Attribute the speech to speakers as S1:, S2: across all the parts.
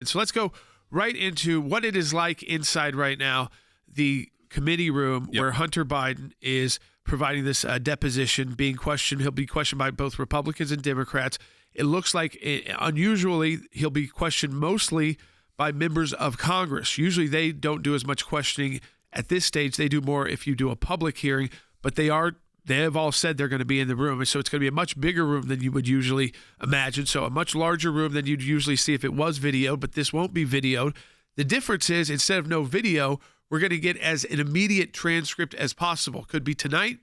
S1: And so let's go right into what it is like inside right now, the committee room where Hunter Biden is providing this deposition, being questioned. He'll be questioned by both Republicans and Democrats. It looks like, unusually, he'll be questioned mostly by members of Congress. Usually they don't do as much questioning at this stage. They do more if you do a public hearing, but they have all said they're going to be in the room. And so it's going to be a much bigger room than you would usually imagine. So a much larger room than you'd usually see if it was video, but this won't be videoed. The difference is, instead of no video, we're going to get as an immediate transcript as possible. Could be tonight,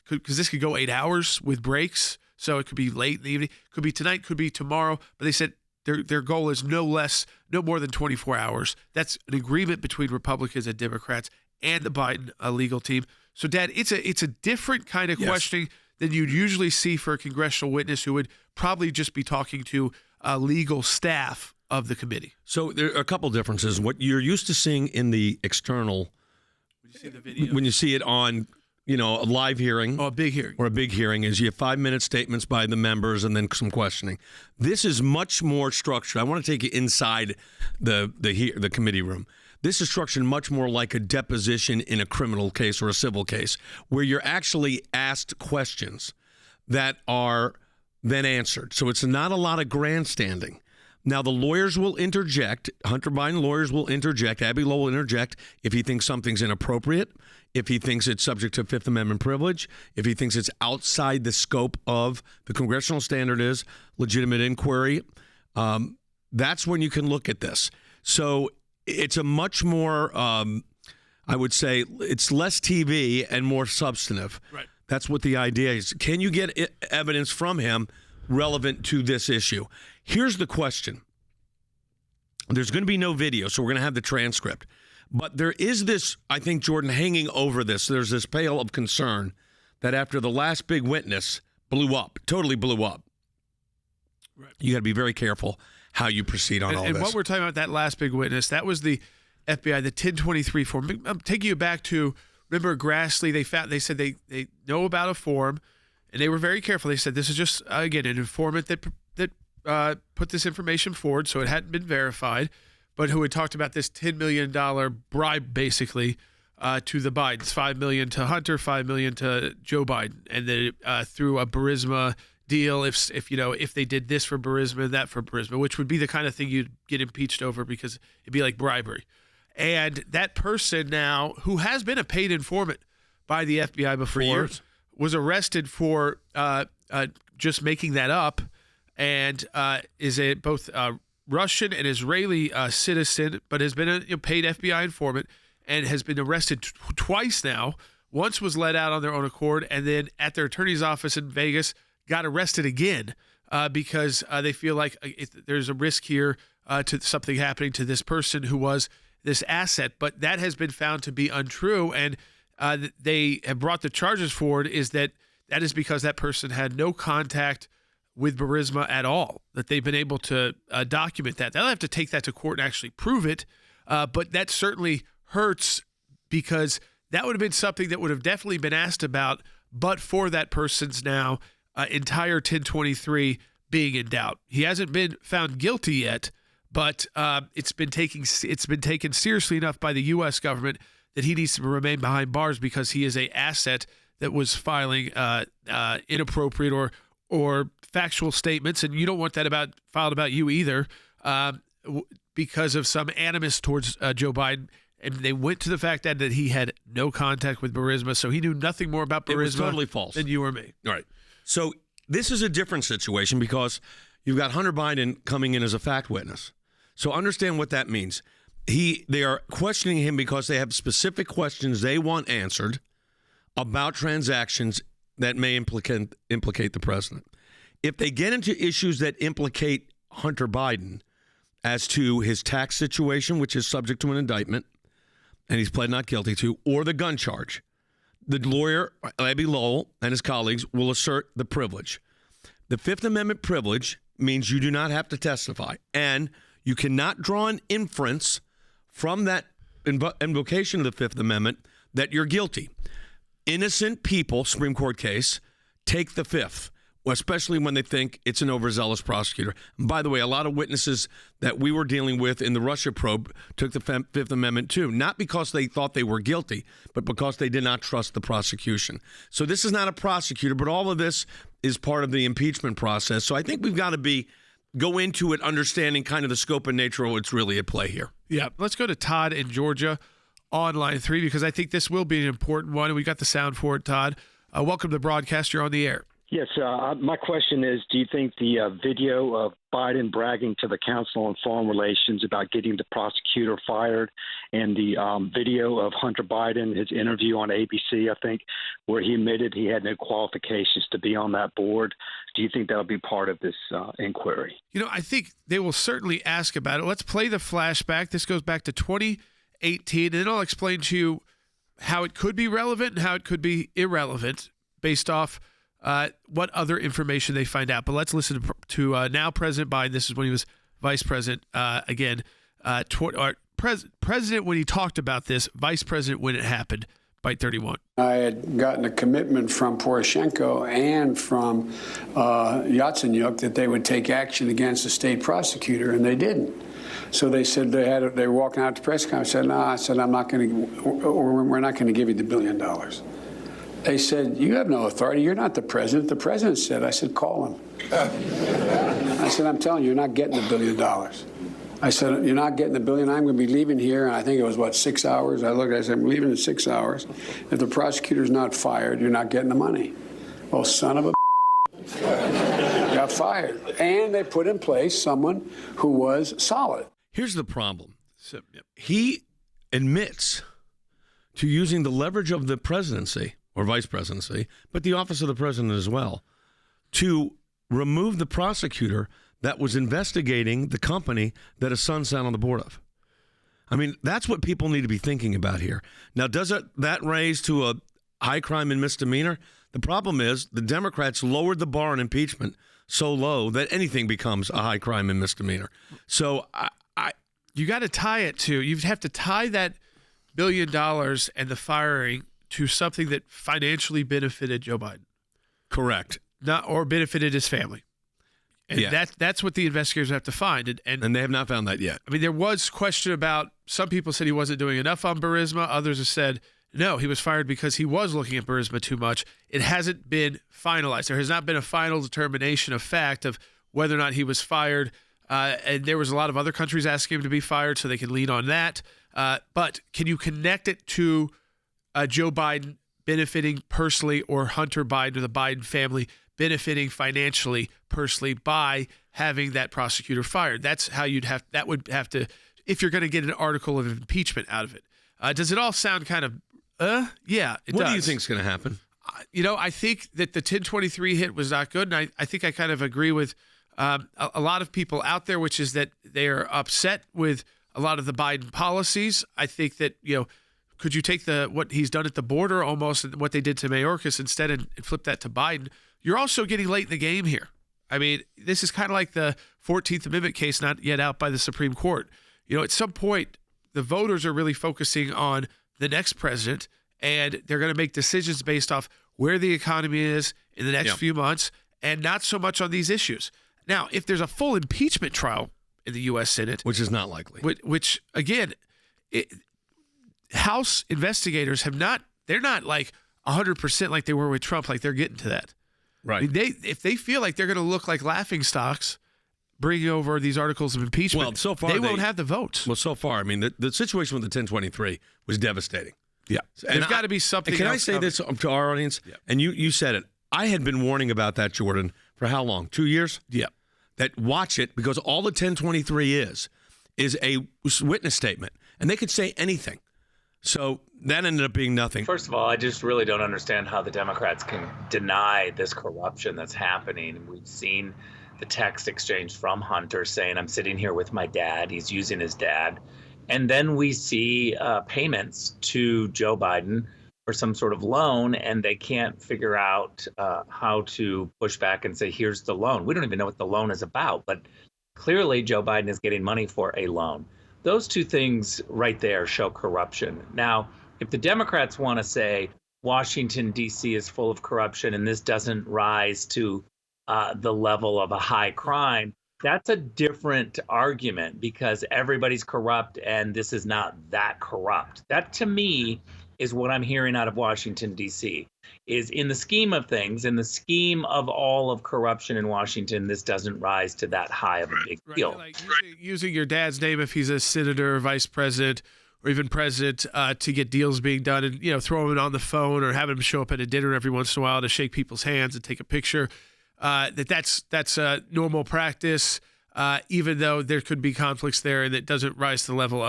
S1: because this could go 8 hours with breaks. So it could be late in the evening. Could be tonight, could be tomorrow. But they said their goal is no more than 24 hours. That's an agreement between Republicans and Democrats and the Biden legal team. So, Dad, it's a different kind of questioning than you'd usually see for a congressional witness who would probably just be talking to legal staff of the committee.
S2: So there are a couple differences. What you're used to seeing in the external,
S1: when you see the video,
S2: when you see it on, a live hearing,
S1: a big hearing,
S2: or a big hearing, is you have 5-minute statements by the members and then some questioning. This is much more structured. I want to take you inside the committee room. This is structured much more like a deposition in a criminal case or a civil case, where you're actually asked questions that are then answered. So it's not a lot of grandstanding. Now, the lawyers will interject. Hunter Biden lawyers will interject. Abbe Lowell will interject if he thinks something's inappropriate, if he thinks it's subject to Fifth Amendment privilege, if he thinks it's outside the scope of the congressional standard is legitimate inquiry. That's when you can look at this. So it's a much more, I would say, it's less TV and more substantive.
S1: Right.
S2: That's what the idea is. Can you get evidence from him relevant to this issue? Here's the question. There's going to be no video, so we're going to have the transcript. But there is this, I think, Jordan, hanging over this. There's this pale of concern that after the last big witness totally blew up,
S1: right,
S2: you got to be very careful how you proceed on all this.
S1: And what we're talking about, that last big witness, that was the FBI, the 1023 form. I'm taking you back to, remember Grassley, they said they know about a form, and they were very careful. They said this is just, again, an informant that put this information forward, so it hadn't been verified, but who had talked about this $10 million bribe, basically, to the Bidens, $5 million to Hunter, $5 million to Joe Biden, and then through a Burisma deal, if they did this for Burisma and that for Burisma, which would be the kind of thing you'd get impeached over because it'd be like bribery. And that person now, who has been a paid informant by the FBI before,
S2: for years,
S1: was arrested for just making that up, and is a both Russian and Israeli citizen, but has been a paid FBI informant and has been arrested twice now. Once was let out on their own accord, and then at their attorney's office in Vegas got arrested again because they feel like there's a risk here to something happening to this person who was this asset. But that has been found to be untrue, and they have brought the charges forward that is because that person had no contact with Burisma at all, that they've been able to document that. They'll have to take that to court and actually prove it, but that certainly hurts because that would have been something that would have definitely been asked about, but for that person's now entire 1023 being in doubt. He hasn't been found guilty yet, but it's been taken seriously enough by the U.S. government that he needs to remain behind bars because he is an asset that was filing inappropriate or factual statements, and you don't want that filed about you either, because of some animus towards Joe Biden. And they went to the fact that he had no contact with Burisma, so he knew nothing more about Burisma.
S2: It was totally false
S1: than you or me.
S2: All right. So this is a different situation because you've got Hunter Biden coming in as a fact witness. So understand what that means. They are questioning him because they have specific questions they want answered about transactions that may implicate the president. If they get into issues that implicate Hunter Biden as to his tax situation, which is subject to an indictment, and he's pled not guilty to, or the gun charge, the lawyer, Abbe Lowell, and his colleagues will assert the privilege. The Fifth Amendment privilege means you do not have to testify, and you cannot draw an inference from that invocation of the Fifth Amendment that you're guilty. Innocent people, Supreme Court case, take the Fifth. especially when they think it's an overzealous prosecutor. And by the way, a lot of witnesses that we were dealing with in the Russia probe took the Fifth Amendment too, not because they thought they were guilty, but because they did not trust the prosecution. So this is not a prosecutor, but all of this is part of the impeachment process. So I think we've got to go into it understanding kind of the scope and nature of what's really at play here.
S1: Yeah, let's go to Todd in Georgia on line 3, because I think this will be an important one, and we got the sound for it, Todd. Welcome to the broadcast. You're on the air.
S3: Yes, my question is, do you think the video of Biden bragging to the Council on Foreign Relations about getting the prosecutor fired and the video of Hunter Biden, his interview on ABC, I think, where he admitted he had no qualifications to be on that board, do you think that'll be part of this inquiry?
S1: I think they will certainly ask about it. Let's play the flashback. This goes back to 2018, and then I'll explain to you how it could be relevant and how it could be irrelevant based off what other information they find out. But let's listen to now President Biden. This is when he was vice president. President when he talked about this, vice president when it happened. Byte 31.
S4: I had gotten a commitment from Poroshenko and from Yatsenyuk that they would take action against the state prosecutor, and they didn't. So they said they were walking out to press conference. I said, no, I'm not going to, or we're not going to give you the $1 billion. They said, you have no authority. You're not the president. The president said. I said, call him. I said, I'm telling you, you're not getting the $1 billion. I said, you're not getting the $1 billion. I'm going to be leaving here. And I think it was, 6 hours? I said, I'm leaving in 6 hours. If the prosecutor's not fired, you're not getting the money. Well, son of a got fired. And they put in place someone who was solid.
S2: Here's the problem. He admits to using the leverage of the presidency or vice presidency, but the office of the president as well, to remove the prosecutor that was investigating the company that his son sat on the board of. I mean, that's what people need to be thinking about here. Now, does that raise to a high crime and misdemeanor? The problem is the Democrats lowered the bar on impeachment so low that anything becomes a high crime and misdemeanor. So
S1: you got to tie it to, you have to tie that $1 billion and the firing to something that financially benefited Joe Biden.
S2: Correct.
S1: Or benefited his family. And
S2: yeah.
S1: That's what the investigators have to find.
S2: And they have not found that yet.
S1: I mean, there was question about, some people said he wasn't doing enough on Burisma. Others have said, no, he was fired because he was looking at Burisma too much. It hasn't been finalized. There has not been a final determination of fact of whether or not he was fired. And there was a lot of other countries asking him to be fired, so they can lean on that. But can you connect it to Joe Biden benefiting personally, or Hunter Biden or the Biden family benefiting financially, personally, by having that prosecutor fired? That's how that would have to, if you're going to get an article of impeachment out of it. Does it all sound kind of, yeah, it does.
S2: What do you think is going to happen?
S1: I think that the 1023 hit was not good, and I think I kind of agree with a lot of people out there, which is that they are upset with a lot of the Biden policies. I think that, could you take what he's done at the border almost, and what they did to Mayorkas instead, and flip that to Biden? You're also getting late in the game here. I mean, this is kind of like the 14th Amendment case not yet out by the Supreme Court. At some point, the voters are really focusing on the next president, and they're going to make decisions based off where the economy is in the next few months, and not so much on these issues. Now, if there's a full impeachment trial in the U.S. Senate,
S2: which is not likely,
S1: which again, House investigators they're not like 100% like they were with Trump, like they're getting to that.
S2: Right.
S1: I mean, if they feel like they're going to look like laughingstocks bringing over these articles of impeachment,
S2: well, so far
S1: they won't have the votes.
S2: Well, so far, I mean, the situation with the 1023 was devastating.
S1: Yeah. There's got to be something.
S2: Can I say this to our audience?
S1: Yeah.
S2: And you said it. I had been warning about that, Jordan, for how long? 2 years?
S1: Yeah.
S2: That watch it, because all the 1023 is a witness statement, and they could say anything. So that ended up being nothing.
S5: First of all, I just really don't understand how the Democrats can deny this corruption that's happening. We've seen the text exchange from Hunter saying, I'm sitting here with my dad. He's using his dad. And then we see payments to Joe Biden for some sort of loan, and they can't figure out how to push back and say, here's the loan. We don't even know what the loan is about, but clearly Joe Biden is getting money for a loan. Those two things right there show corruption. Now, if the Democrats want to say Washington, D.C. is full of corruption and this doesn't rise to the level of a high crime. That's a different argument because everybody's corrupt and this is not that corrupt. That to me is what I'm hearing out of Washington, D.C., is in the scheme of things, in the scheme of all of corruption in Washington, this doesn't rise to that high of a big deal.
S1: Like using your dad's name if he's a senator or vice president or even president to get deals being done, and throwing it on the phone or having him show up at a dinner every once in a while to shake people's hands and take a picture. That's a normal practice, even though there could be conflicts there, and it doesn't rise to the level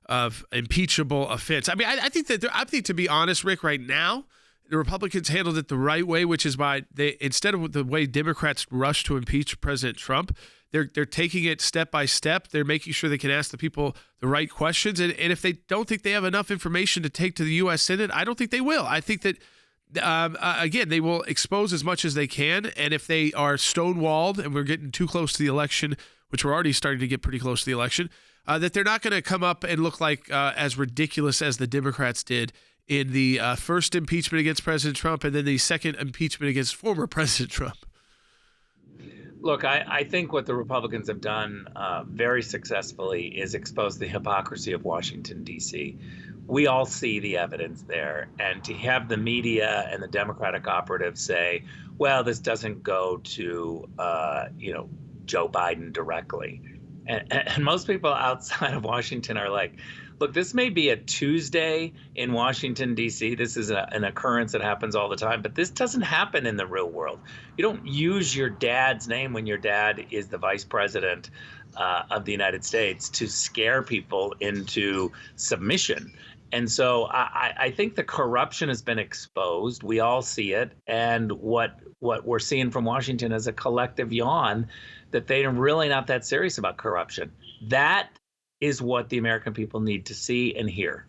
S1: of impeachable offense. I mean, I think to be honest, Rick, right now, the Republicans handled it the right way, which is by instead of the way Democrats rush to impeach President Trump, they're taking it step by step. They're making sure they can ask the people the right questions, and if they don't think they have enough information to take to the U.S. Senate, I don't think they will. I think that. Again, they will expose as much as they can, and if they are stonewalled and we're getting too close to the election, which we're already starting to get pretty close to the election, that they're not going to come up and look like as ridiculous as the Democrats did in the first impeachment against President Trump and then the second impeachment against former President Trump.
S5: Look, I think what the Republicans have done very successfully is expose the hypocrisy of Washington, D.C. We all see the evidence there. And to have the media and the Democratic operatives say, well, this doesn't go to, Joe Biden directly. And most people outside of Washington are like, look, this may be a Tuesday in Washington, D.C. This is an occurrence that happens all the time, but this doesn't happen in the real world. You don't use your dad's name when your dad is the vice president of the United States to scare people into submission. And so I think the corruption has been exposed. We all see it. And what we're seeing from Washington is a collective yawn that they're really not that serious about corruption. That is what the American people need to see and hear.